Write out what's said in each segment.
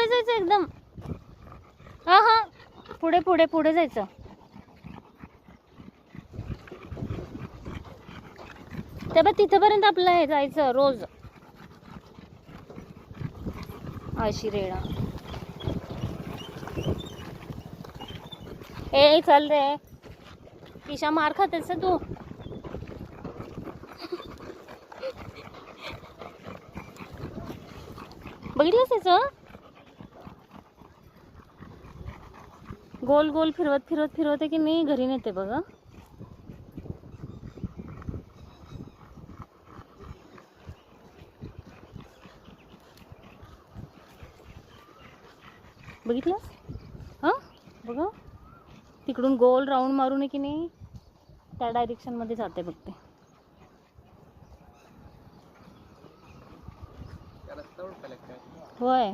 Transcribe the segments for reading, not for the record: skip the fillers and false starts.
जायचं एकदम. हा हा, पुढे पुढे पुढे जायचं. ते बघ तिथपर्यंत आपलं हे जायचं रोज. अशी रेडा. ए चल रे, ईशा मार खातेस तू. बघितलंस त्याचं गोल गोल फिरवत फिरवत फिरवते की नाही घरी नेते बघा. बघितलंस? हां बघा, तिकडून गोल राऊंड मारून की नाही त्या डायरेक्शन मध्ये जाते बघते. होय,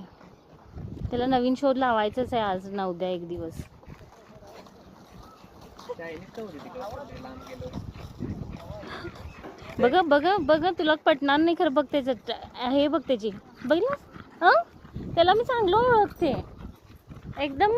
त्याला नवीन शोध लावायचंच आहे आज ना उद्या एक दिवस. बघा बघा बघा, तुला पटणार नाही खरं. बघ त्याचं हे बघ त्याची. बघितलंस? हां, त्याला मी चांगलं ओळखते एकदम.